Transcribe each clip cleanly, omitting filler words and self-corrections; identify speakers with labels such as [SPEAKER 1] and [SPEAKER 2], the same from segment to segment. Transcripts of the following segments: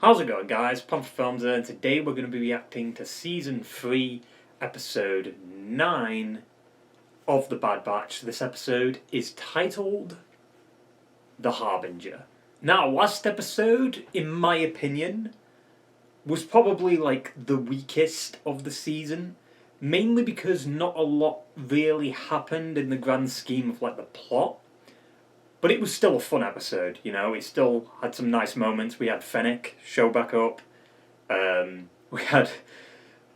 [SPEAKER 1] How's it going, guys? Pump Films here, and today we're going to be reacting to Season 3, Episode 9 of The Bad Batch. This episode is titled The Harbinger. Now, last episode, in my opinion, was probably like the weakest of the season, mainly because not a lot really happened in the grand scheme of like the plot. But it was still a fun episode, you know. It still had some nice moments. We had Fennec show back up. We had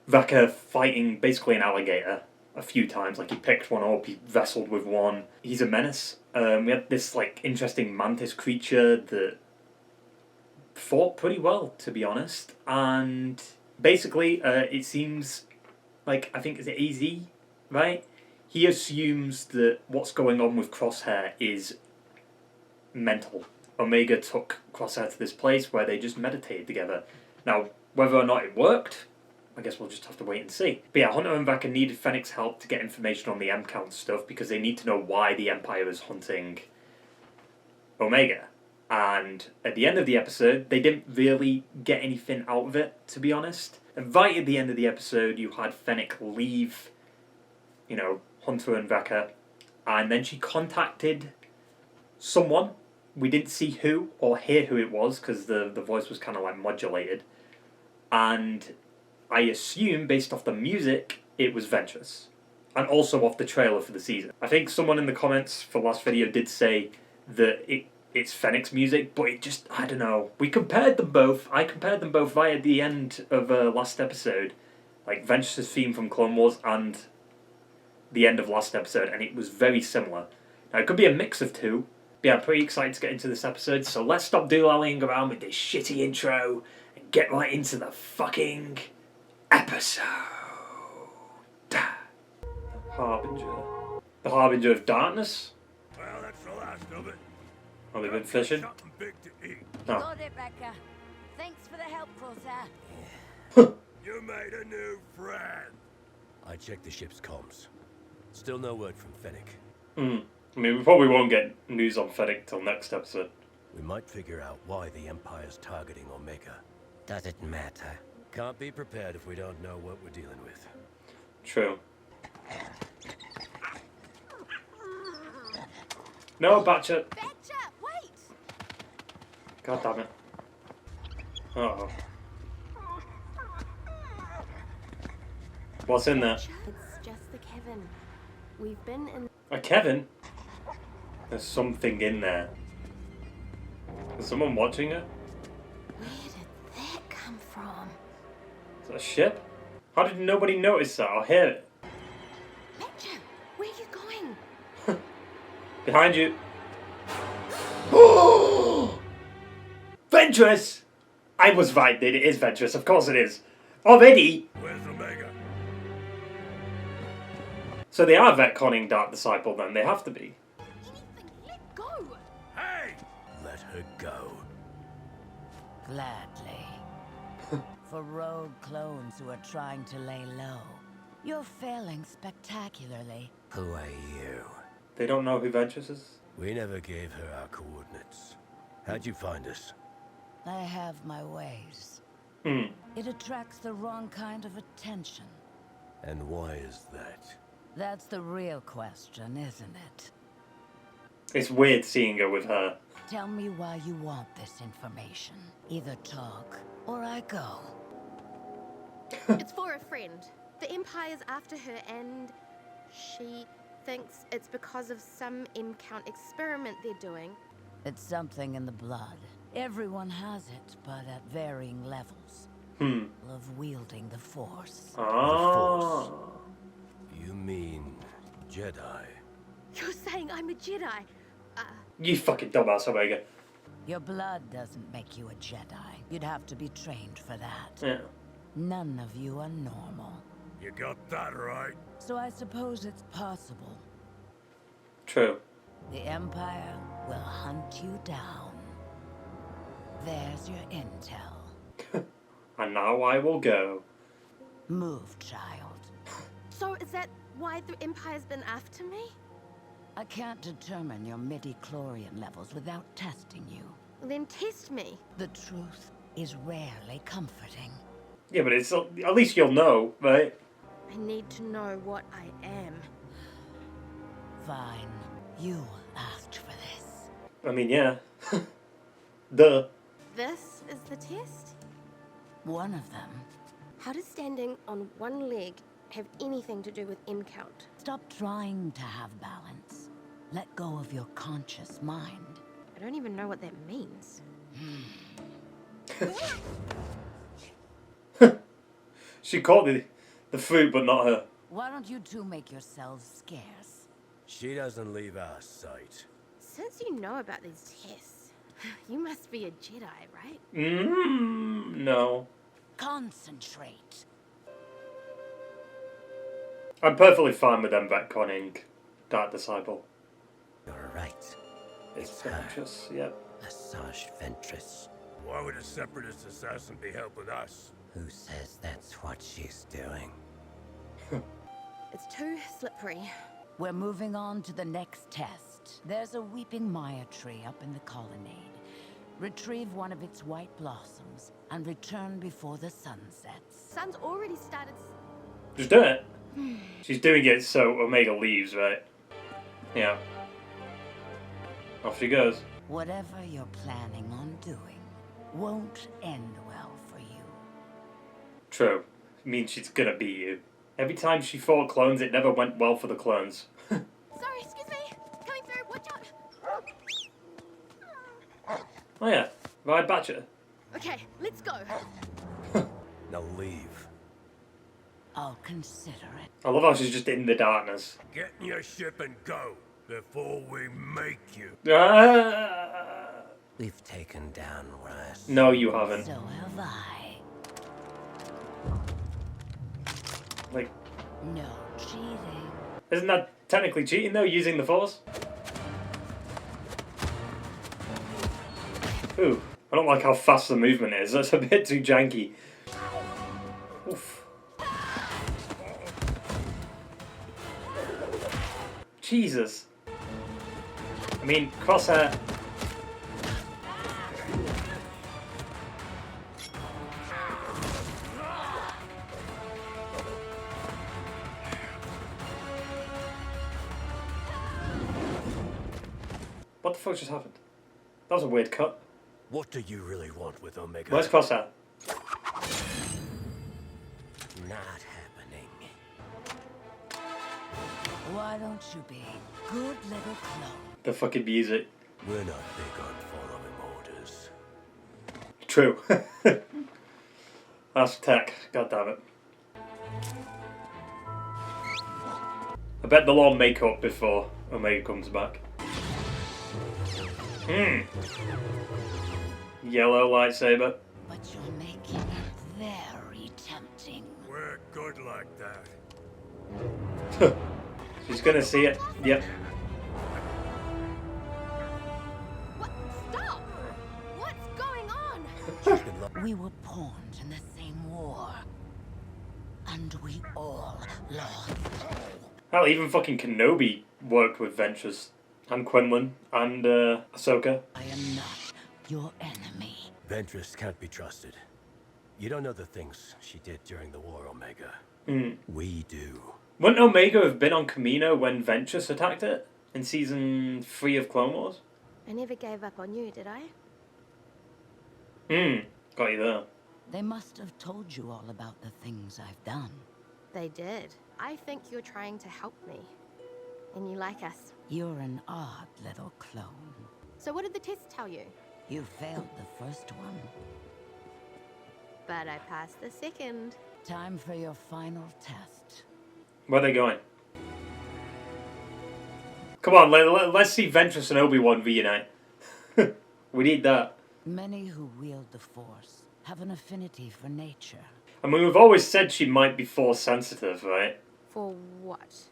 [SPEAKER 1] Vaka fighting basically an alligator a few times. Like, he picked one up, he wrestled with one. He's a menace. We had this like interesting mantis creature that fought pretty well, to be honest. And basically, it seems like, I think it's AZ, right? He assumes that what's going on with Crosshair is mental. Omega took Crosshair to this place where they just meditated together. Now, whether or not it worked, I guess we'll just have to wait and see. But yeah, Hunter and Vaka needed Fennec's help to get information on the M-Count stuff because they need to know why the Empire is hunting Omega. And at the end of the episode, they didn't really get anything out of it, to be honest. And right at the end of the episode, you had Fennec leave, you know, Hunter and Vaka, and then she contacted someone. We didn't see who or hear who it was because the voice was kind of like modulated. And I assume, based off the music, it was Ventress. And also off the trailer for the season. I think someone in the comments for last video did say that it's Fennec's music, but it just, I don't know. We compared them both. I compared them both right at the end of last episode. Like Ventress' theme from Clone Wars and the end of last episode, and it was very similar. Now, it could be a mix of two. Yeah, I'm pretty excited to get into this episode, so let's stop doodling around with this shitty intro and get right into the fucking episode. The Harbinger. The Harbinger of Darkness?
[SPEAKER 2] Well, that's the last of it.
[SPEAKER 1] Oh, they've been fishing?
[SPEAKER 2] Something big to eat.
[SPEAKER 1] Oh.
[SPEAKER 3] Got it, Becca. Thanks for the help, Crosshair.
[SPEAKER 2] You made a new friend.
[SPEAKER 4] I checked the ship's comms. Still no word from Fennec.
[SPEAKER 1] I mean, we probably won't get news on Fennec till next episode.
[SPEAKER 4] We might figure out why the Empire's targeting Omega.
[SPEAKER 5] Does it matter?
[SPEAKER 4] Can't be prepared if we don't know what we're dealing with.
[SPEAKER 1] True. No, Batcher.
[SPEAKER 3] Becca, wait!
[SPEAKER 1] God damn it. Uh-oh. What's in there?
[SPEAKER 6] It's just the Kevin. We've been in...
[SPEAKER 1] A Kevin? There's something in there. Is someone watching her?
[SPEAKER 6] Where did that come from?
[SPEAKER 1] Is that a ship? How did nobody notice that or hear it?
[SPEAKER 6] Becca, where are you going?
[SPEAKER 1] Behind you. Ventress! I was right, it is Ventress, of course it is. Already?
[SPEAKER 2] Where's Omega?
[SPEAKER 1] So they are retconning Dark Disciple then, they have to be.
[SPEAKER 6] Anything, let go!
[SPEAKER 2] Hey!
[SPEAKER 4] Let her go.
[SPEAKER 3] Gladly. For rogue clones who are trying to lay low, you're failing spectacularly.
[SPEAKER 4] Who are you?
[SPEAKER 1] They don't know who Ventress is?
[SPEAKER 4] We never gave her our coordinates. How'd you find us?
[SPEAKER 3] I have my ways. It attracts the wrong kind of attention.
[SPEAKER 4] And why is that?
[SPEAKER 3] That's the real question, isn't it?
[SPEAKER 1] It's weird seeing her with her.
[SPEAKER 3] Tell me why you want this information. Either talk, or I go.
[SPEAKER 6] It's for a friend. The Empire's after her and she thinks it's because of some M-Count experiment they're doing.
[SPEAKER 3] It's something in the blood. Everyone has it, but at varying levels. Of wielding the Force.
[SPEAKER 1] Ah.
[SPEAKER 4] You mean Jedi?
[SPEAKER 6] You're saying I'm a Jedi?
[SPEAKER 1] You fucking dumbass, Omega.
[SPEAKER 3] Your blood doesn't make you a Jedi. You'd have to be trained for that.
[SPEAKER 1] Yeah.
[SPEAKER 3] None of you are normal.
[SPEAKER 2] You got that right.
[SPEAKER 3] So I suppose it's possible.
[SPEAKER 1] True.
[SPEAKER 3] The Empire will hunt you down. There's your intel.
[SPEAKER 1] And now I will go.
[SPEAKER 3] Move, child.
[SPEAKER 6] So is that why the Empire's been after me?
[SPEAKER 3] I can't determine your midi-chlorian levels without testing you.
[SPEAKER 6] Then test me.
[SPEAKER 3] The truth is rarely comforting.
[SPEAKER 1] Yeah, but it's at least you'll know, right?
[SPEAKER 6] I need to know what I am.
[SPEAKER 3] Fine. You asked for this.
[SPEAKER 1] I mean, yeah. Duh.
[SPEAKER 6] This is the test?
[SPEAKER 3] One of them.
[SPEAKER 6] How does standing on one leg have anything to do with M count?
[SPEAKER 3] Stop trying to have balance. Let go of your conscious mind.
[SPEAKER 6] I don't even know what that means.
[SPEAKER 1] She caught the fruit, but not her.
[SPEAKER 3] Why don't you two make yourselves scarce?
[SPEAKER 4] She doesn't leave our sight.
[SPEAKER 6] Since you know about these tests, you must be a Jedi, right?
[SPEAKER 1] No.
[SPEAKER 3] Concentrate.
[SPEAKER 1] I'm perfectly fine with them retconning Dark Disciple.
[SPEAKER 5] You're right.
[SPEAKER 1] It's
[SPEAKER 5] her.
[SPEAKER 1] Ventress, yep.
[SPEAKER 5] Asajj Ventress.
[SPEAKER 2] Why would a separatist assassin be helping us?
[SPEAKER 5] Who says that's what she's doing?
[SPEAKER 6] It's too slippery.
[SPEAKER 3] We're moving on to the next test. There's a weeping Maya tree up in the colonnade. Retrieve one of its white blossoms and return before the sun sets.
[SPEAKER 6] Sun's already started.
[SPEAKER 1] Just do it. She's doing it so Omega leaves, right? Yeah. Off she goes.
[SPEAKER 3] Whatever you're planning on doing won't end well for you.
[SPEAKER 1] True. It means she's gonna beat you. Every time she fought clones, it never went well for the clones.
[SPEAKER 6] Sorry, excuse me. Coming through. Watch out.
[SPEAKER 1] Oh yeah. Ride Batcher.
[SPEAKER 6] Okay, let's go.
[SPEAKER 4] Now leave.
[SPEAKER 3] I'll consider it.
[SPEAKER 1] I love how she's just in the darkness.
[SPEAKER 2] Get in your ship and go before we make you.
[SPEAKER 1] Ah!
[SPEAKER 5] We've taken down worse.
[SPEAKER 1] No, you haven't.
[SPEAKER 3] So have I.
[SPEAKER 1] Like,
[SPEAKER 3] No cheating.
[SPEAKER 1] isn't that technically cheating though, using the Force? Ooh, I don't like how fast the movement is. That's a bit too janky. Oof. Jesus. I mean, Crosshair. What the fuck just happened? That was a weird cut.
[SPEAKER 4] What do you really want with Omega?
[SPEAKER 1] Where's Crosshair?
[SPEAKER 5] Not happening.
[SPEAKER 3] Why don't you be a good little clone?
[SPEAKER 1] The fucking music.
[SPEAKER 4] We're not big on following orders.
[SPEAKER 1] True. That's tech. God damn it. I bet they'll all make up before Omega comes back. Yellow lightsaber.
[SPEAKER 3] But you're making it very tempting.
[SPEAKER 2] We're good like that.
[SPEAKER 1] She's gonna see it. Yep.
[SPEAKER 6] What? Stop! What's going on?
[SPEAKER 3] We were pawned in the same war. And we all lost.
[SPEAKER 1] Hell, even fucking Kenobi worked with Ventress. And Quinlan. And Ahsoka.
[SPEAKER 3] I am not your enemy.
[SPEAKER 4] Ventress can't be trusted. You don't know the things she did during the war, Omega. We do.
[SPEAKER 1] Wouldn't Omega have been on Kamino when Ventress attacked it? In season 3 of Clone Wars?
[SPEAKER 6] I never gave up on you, did I?
[SPEAKER 1] Got you there.
[SPEAKER 3] They must have told you all about the things I've done.
[SPEAKER 6] They did. I think you're trying to help me. And you like us.
[SPEAKER 3] You're an odd little clone.
[SPEAKER 6] So what did the test tell you?
[SPEAKER 3] You failed the first one.
[SPEAKER 6] But I passed the second.
[SPEAKER 3] Time for your final test.
[SPEAKER 1] Where are they going? Come on, let's see Ventress and Obi-Wan reunite. We need that.
[SPEAKER 3] Many who wield the Force have an affinity for nature.
[SPEAKER 1] I mean, we've always said she might be Force sensitive, right?
[SPEAKER 6] For what?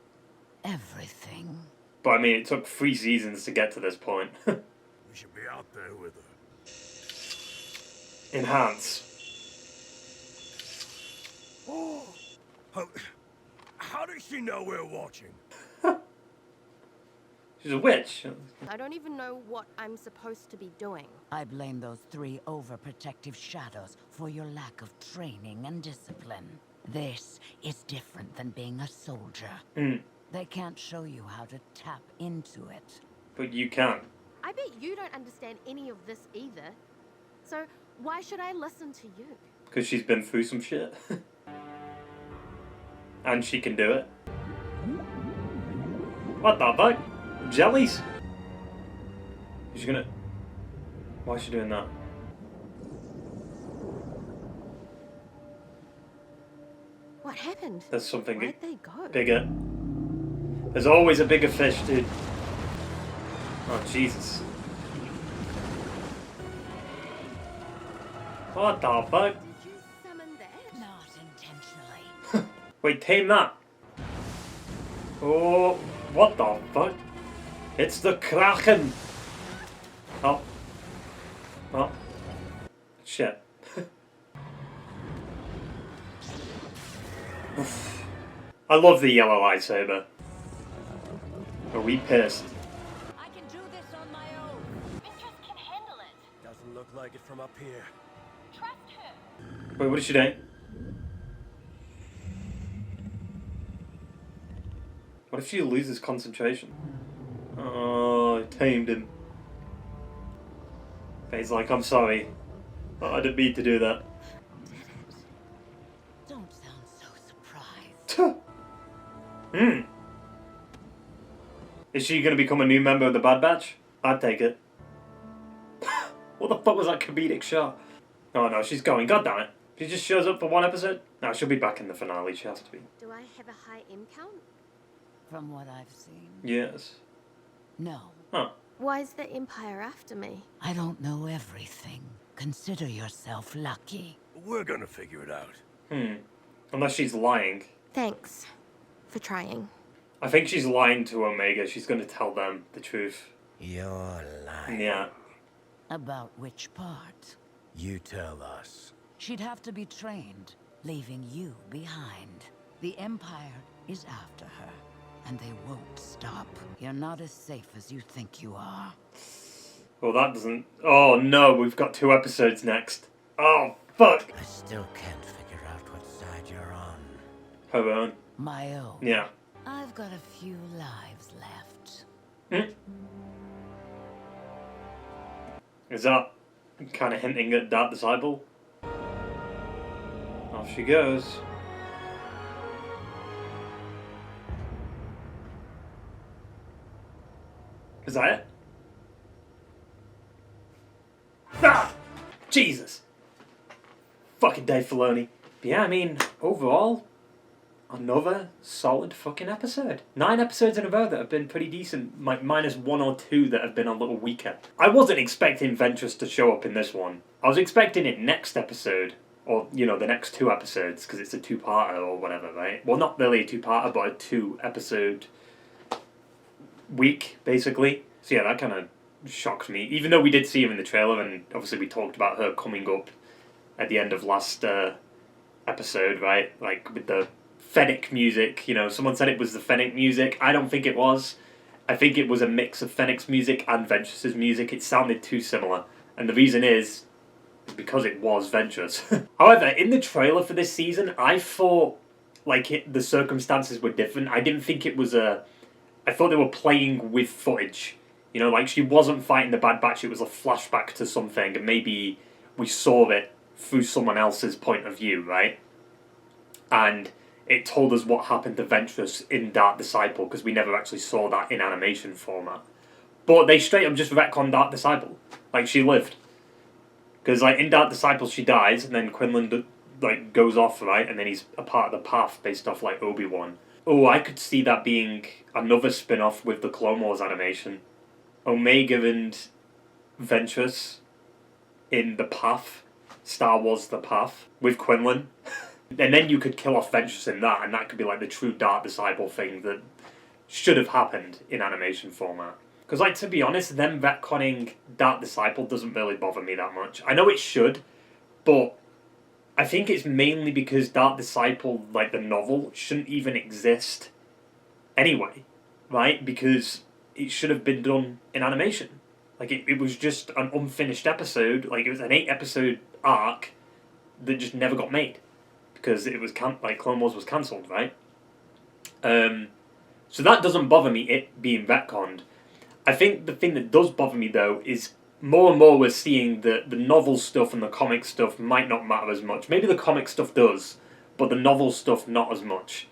[SPEAKER 3] Everything.
[SPEAKER 1] But I mean, it took 3 seasons to get to this point.
[SPEAKER 2] We should be out there with her.
[SPEAKER 1] Enhance.
[SPEAKER 2] How does she know we're watching?
[SPEAKER 1] She's a witch.
[SPEAKER 6] I don't even know what I'm supposed to be doing.
[SPEAKER 3] I blame those 3 overprotective shadows for your lack of training and discipline. This is different than being a soldier. They can't show you how to tap into it.
[SPEAKER 1] But you can.
[SPEAKER 6] I bet you don't understand any of this either. So why should I listen to you?
[SPEAKER 1] Because she's been through some shit. And she can do it. What the fuck? Jellies? Is she gonna... Why is she doing that?
[SPEAKER 6] What happened?
[SPEAKER 1] There's something
[SPEAKER 6] Where'd they go?
[SPEAKER 1] bigger. There's always a bigger fish, dude. Oh, Jesus. What the fuck?
[SPEAKER 6] Did you summon that?
[SPEAKER 3] Not intentionally.
[SPEAKER 1] Wait, tame that. Oh, what the fuck? It's the Kraken. Oh. Oh. Shit. Oof. I love the yellow lightsaber. Are we pissed?
[SPEAKER 3] I can do this on my own.
[SPEAKER 7] Mistress can handle it.
[SPEAKER 4] Doesn't look like it from up here.
[SPEAKER 7] Trust her.
[SPEAKER 1] Wait, what is she doing? What if she loses concentration? Oh, I tamed him. He's like, I'm sorry. I didn't mean to do that.
[SPEAKER 3] Don't sound so surprised.
[SPEAKER 1] Is she going to become a new member of the Bad Batch? I'd take it. What the fuck was that comedic shot? Oh no, she's going. God damn it. She just shows up for 1 episode? No, she'll be back in the finale. She has to be.
[SPEAKER 6] Do I have a high M count?
[SPEAKER 3] From what I've seen,
[SPEAKER 1] Yes.
[SPEAKER 3] no.
[SPEAKER 1] Huh.
[SPEAKER 6] Why is the Empire after me?
[SPEAKER 3] I don't know everything. Consider yourself lucky.
[SPEAKER 4] We're gonna figure it out.
[SPEAKER 1] Unless she's lying.
[SPEAKER 6] Thanks for trying.
[SPEAKER 1] I think she's lying to Omega. She's going to tell them the truth.
[SPEAKER 5] You're lying.
[SPEAKER 1] Yeah.
[SPEAKER 3] About which part?
[SPEAKER 4] You tell us.
[SPEAKER 3] She'd have to be trained, leaving you behind. The Empire is after her, and they won't stop. You're not as safe as you think you are.
[SPEAKER 1] Well, that doesn't... Oh, no. We've got 2 episodes next. Oh, fuck.
[SPEAKER 5] I still can't figure out what side you're on.
[SPEAKER 1] Her own.
[SPEAKER 3] My own.
[SPEAKER 1] Yeah.
[SPEAKER 3] I've got a few lives left.
[SPEAKER 1] Is that kind of hinting at Dark Disciple? Off she goes. Is that it? Ah! Jesus! Fucking Dave Filoni. But yeah, I mean, overall, another solid fucking episode. 9 episodes in a row that have been pretty decent, minus 1 or 2 that have been a little weaker. I wasn't expecting Ventress to show up in this one. I was expecting it next episode, or, you know, the next 2 episodes, because it's a 2-parter or whatever, right? Well, not really a 2-parter, but a 2-episode week, basically. So yeah, that kind of shocked me. Even though we did see him in the trailer, and obviously we talked about her coming up at the end of last episode, right? Like, with the Fennec music, you know, someone said it was the Fennec music. I don't think it was. I think it was a mix of Fennec's music and Ventress's music. It sounded too similar. And the reason is because it was Ventress. However, in the trailer for this season, I thought, like, the circumstances were different. I didn't think it was a... I thought they were playing with footage. You know, like, she wasn't fighting the Bad Batch. It was a flashback to something, and maybe we saw it through someone else's point of view, right? And it told us what happened to Ventress in Dark Disciple, because we never actually saw that in animation format. But they straight up just retconned Dark Disciple. Like, she lived. Because, like, in Dark Disciple, she dies, and then Quinlan, like, goes off, right? And then he's a part of the path based off, like, Obi-Wan. Oh, I could see that being another spin-off with the Clone Wars animation. Omega and Ventress in the path. Star Wars The Path. With Quinlan. And then you could kill off Ventress in that, and that could be, like, the true Dark Disciple thing that should have happened in animation format. Because, like, to be honest, them retconning Dark Disciple doesn't really bother me that much. I know it should, but I think it's mainly because Dark Disciple, like the novel, shouldn't even exist anyway, right? Because it should have been done in animation. Like, it was just an unfinished episode. Like, it was an 8-episode arc that just never got made. Because it was, Clone Wars was cancelled, right? So that doesn't bother me, it being retconned. I think the thing that does bother me, though, is more and more we're seeing that the novel stuff and the comic stuff might not matter as much. Maybe the comic stuff does, but the novel stuff not as much.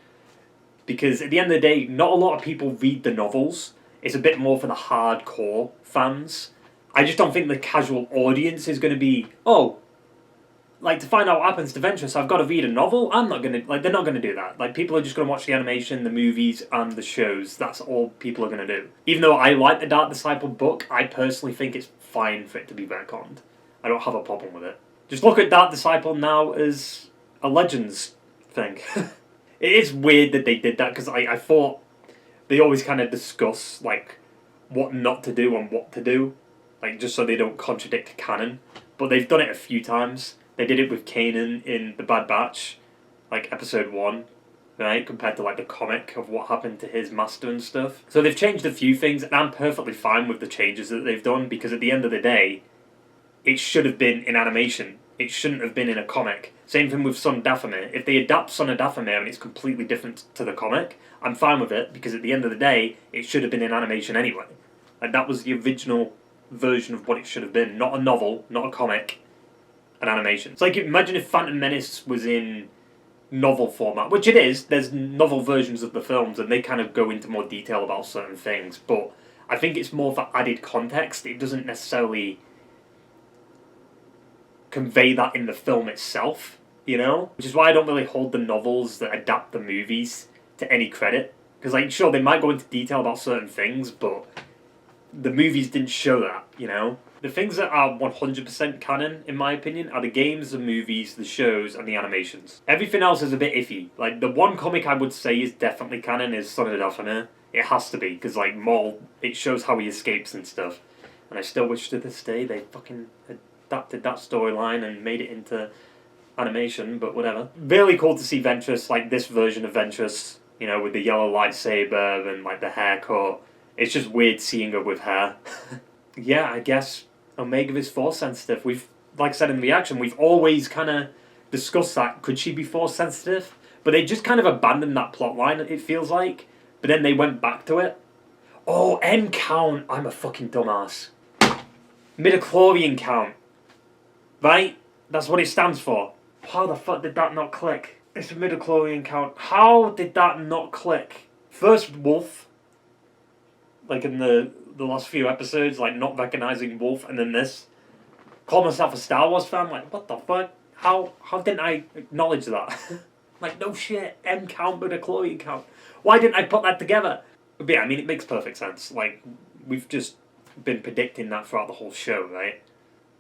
[SPEAKER 1] Because at the end of the day, not a lot of people read the novels. It's a bit more for the hardcore fans. I just don't think the casual audience is going to be, oh, like, to find out what happens to Ventress, I've got to read a novel? I'm not going to, like, they're not going to do that. Like, people are just going to watch the animation, the movies, and the shows. That's all people are going to do. Even though I like the Dark Disciple book, I personally think it's fine for it to be retconned. I don't have a problem with it. Just look at Dark Disciple now as a Legends thing. It is weird that they did that, because I thought they always kind of discuss, like, what not to do and what to do. Like, just so they don't contradict canon. But they've done it a few times. They did it with Kanan in The Bad Batch, like episode 1, right? Compared to like the comic of what happened to his master and stuff. So they've changed a few things, and I'm perfectly fine with the changes that they've done, because at the end of the day, it should have been in animation. It shouldn't have been in a comic. Same thing with Son of Dathomir. If they adapt Son of Dathomir and it's completely different to the comic, I'm fine with it, because at the end of the day, it should have been in animation anyway. Like, that was the original version of what it should have been. Not a novel, not a comic. An animation. It's like, imagine if Phantom Menace was in novel format, which it is. There's novel versions of the films, and they kind of go into more detail about certain things, but I think it's more for added context. It doesn't necessarily convey that in the film itself, you know? Which is why I don't really hold the novels that adapt the movies to any credit. Because, like, sure, they might go into detail about certain things, but the movies didn't show that, you know? The things that are 100% canon, in my opinion, are the games, the movies, the shows, and the animations. Everything else is a bit iffy. Like, the one comic I would say is definitely canon is Son of Dathomir. It has to be, because, like, Maul, it shows how he escapes and stuff. And I still wish to this day they fucking adapted that storyline and made it into animation, but whatever. Really cool to see Ventress, like, this version of Ventress, you know, with the yellow lightsaber and, like, the haircut. It's just weird seeing her with hair. Yeah, I guess Omega is Force sensitive. We've, like I said in the reaction, we've always kind of discussed that. Could she be Force sensitive? But they just kind of abandoned that plot line, it feels like. But then they went back to it. Oh, M count. I'm a fucking dumbass. Midichlorian count. Right? That's what it stands for. How the fuck did that not click? It's a midichlorian count. How did that not click? First Wolf. Like in the last few episodes, like not recognizing Wolf, and then this. Call myself a Star Wars fan, like, what the fuck? How didn't I acknowledge that? Like, no shit, M count, midichlorian count. Why didn't I put that together? But yeah, I mean, it makes perfect sense. Like, we've just been predicting that throughout the whole show, right?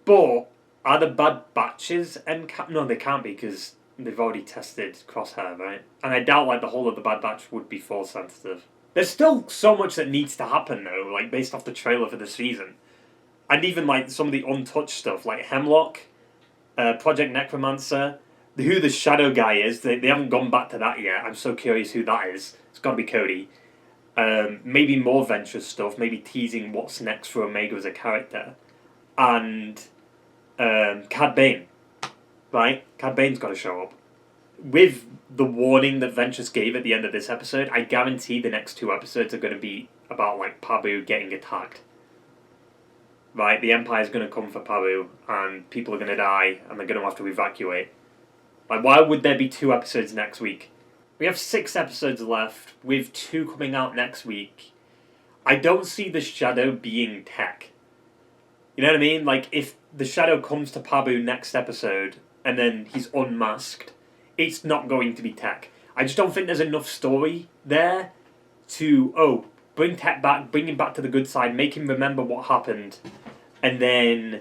[SPEAKER 1] But, are the Bad Batches M count? No, they can't be, because they've already tested Crosshair, right? And I doubt, like, the whole of the Bad Batch would be Force sensitive. There's still so much that needs to happen, though, like, based off the trailer for the season. And even, like, some of the untouched stuff, like Hemlock, Project Necromancer, who the Shadow guy is. They haven't gone back to that yet. I'm so curious who that is. It's got to be Cody. Maybe more Ventress stuff, maybe teasing what's next for Omega as a character. And Cad Bane, right? Cad Bane's got to show up. With the warning that Ventress gave at the end of this episode, I guarantee the next 2 episodes are going to be about, like, Pabu getting attacked. Right? The Empire's going to come for Pabu, and people are going to die, and they're going to have to evacuate. Like, why would there be 2 episodes next week? We have 6 episodes left, with 2 coming out next week. I don't see the Shadow being tech. You know what I mean? Like, if the Shadow comes to Pabu next episode, and then he's unmasked, it's not going to be tech. I just don't think there's enough story there to, bring Tech back, bring him back to the good side, make him remember what happened, and then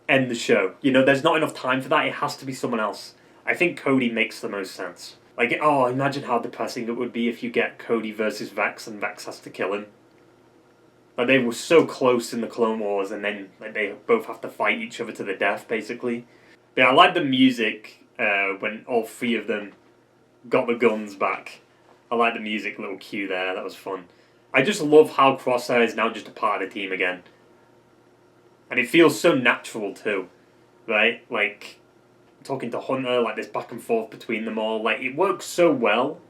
[SPEAKER 1] end the show. You know, there's not enough time for that. It has to be someone else. I think Cody makes the most sense. Like, imagine how depressing it would be if you get Cody versus Vex and Vex has to kill him. Like, they were so close in the Clone Wars, and then like, they both have to fight each other to the death, basically. But yeah, I like the music when all 3 of them got the guns back. I like the music little cue there. That was fun. I just love how Crosshair is now just a part of the team again. And it feels so natural too, right? Like, talking to Hunter, like this back and forth between them all, like, it works so well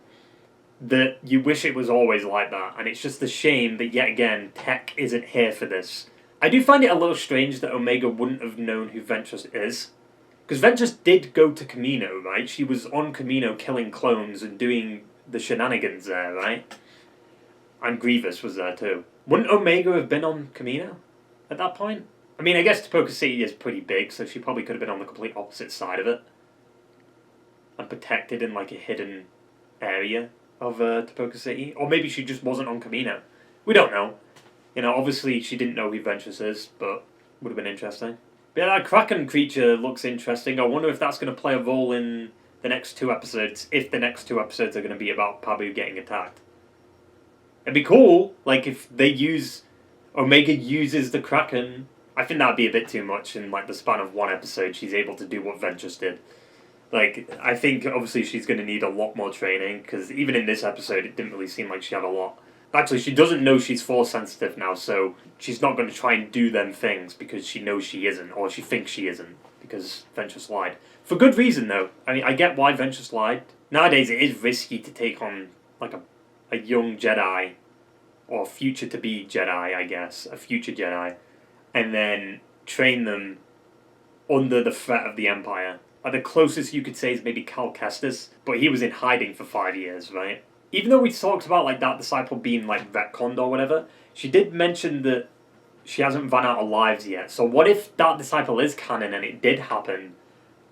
[SPEAKER 1] that you wish it was always like that. And it's just a shame that, yet again, Tech isn't here for this. I do find it a little strange that Omega wouldn't have known who Ventress is. Because Ventress did go to Camino, right? She was on Camino killing clones and doing the shenanigans there, right? And Grievous was there too. Wouldn't Omega have been on Camino at that point? I mean, I guess Topoka City is pretty big, so she probably could have been on the complete opposite side of it. And protected in like a hidden area of Topoka City. Or maybe she just wasn't on Camino. We don't know. You know, obviously she didn't know who Ventress is, but would have been interesting. But yeah, that Kraken creature looks interesting. I wonder if that's going to play a role in the next 2 episodes, if the next 2 episodes are going to be about Pabu getting attacked. It'd be cool, like, if they use... Omega uses the Kraken. I think that'd be a bit too much in, like, the span of 1 episode. She's able to do what Ventress did. Like, I think, obviously, she's going to need a lot more training, because even in this episode, it didn't really seem like she had a lot. Actually, she doesn't know she's Force sensitive now, so she's not going to try and do them things because she knows she isn't, or she thinks she isn't, because Ventress lied. For good reason, though. I mean, I get why Ventress lied. Nowadays, it is risky to take on, like, a young Jedi, or future-to-be Jedi, I guess, a future Jedi, and then train them under the threat of the Empire. Like, the closest you could say is maybe Cal Kestis, but he was in hiding for 5 years, right? Even though we talked about, like, that disciple being, like, retconned or whatever, she did mention that she hasn't run out of lives yet. So what if that disciple is canon and it did happen,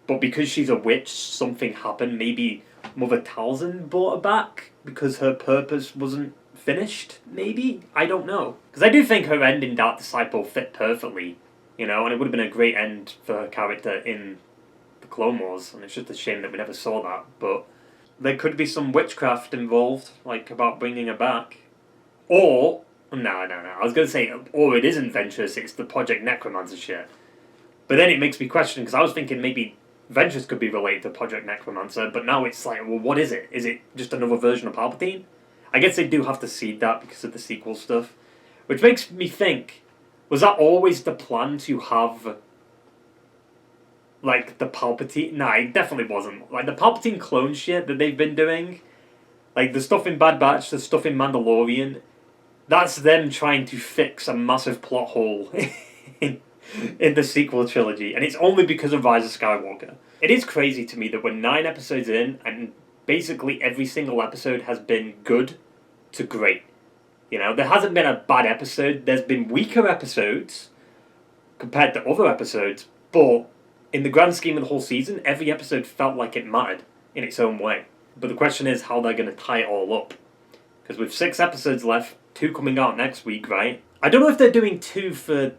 [SPEAKER 1] but because she's a witch, something happened? Maybe Mother Talzin brought her back because her purpose wasn't finished, maybe? I don't know. Because I do think her end in Dark Disciple fit perfectly, you know, and it would have been a great end for her character in the Clone Wars, and it's just a shame that we never saw that, but there could be some witchcraft involved, like, about bringing her back. Or, no, I was going to say, or it isn't Ventress, it's the Project Necromancer shit. But then it makes me question, because I was thinking maybe Ventress could be related to Project Necromancer, but now it's like, well, what is it? Is it just another version of Palpatine? I guess they do have to seed that because of the sequel stuff. Which makes me think, was that always the plan to have, like, the Palpatine? Nah, it definitely wasn't. Like, the Palpatine clone shit that they've been doing, like, the stuff in Bad Batch, the stuff in Mandalorian, that's them trying to fix a massive plot hole in the sequel trilogy. And it's only because of Rise of Skywalker. It is crazy to me that we're 9 episodes in, and basically every single episode has been good to great. You know, there hasn't been a bad episode. There's been weaker episodes compared to other episodes, but in the grand scheme of the whole season, every episode felt like it mattered in its own way. But the question is how they're going to tie it all up. Because with 6 episodes left, 2 coming out next week, right? I don't know if they're doing 2 for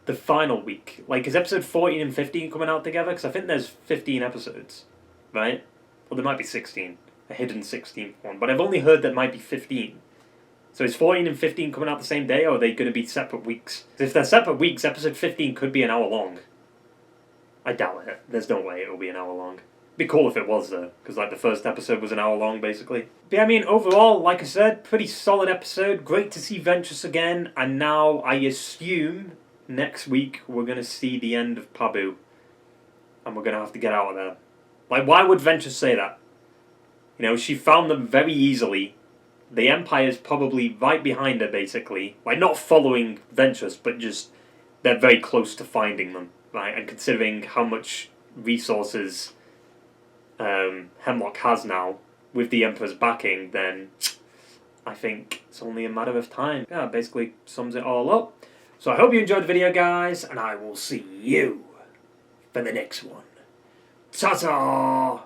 [SPEAKER 1] the final week. Like, is episode 14 and 15 coming out together? Because I think there's 15 episodes, right? Well, there might be 16. A hidden 16th one. But I've only heard that might be 15. So is 14 and 15 coming out the same day, or are they going to be separate weeks? If they're separate weeks, episode 15 could be an hour long. I doubt it. There's no way it'll be an hour long. It'd be cool if it was, though, because, like, the first episode was an hour long, basically. But yeah, I mean, overall, like I said, pretty solid episode. Great to see Ventress again, and now I assume next week we're going to see the end of Pabu, and we're going to have to get out of there. Like, why would Ventress say that? You know, she found them very easily. The Empire's probably right behind her, basically. Like, not following Ventress, but just, they're very close to finding them, right? And considering how much resources Hemlock has now, with the Emperor's backing, then I think it's only a matter of time. Yeah, basically sums it all up. So I hope you enjoyed the video, guys, and I will see you for the next one. Ta-ta!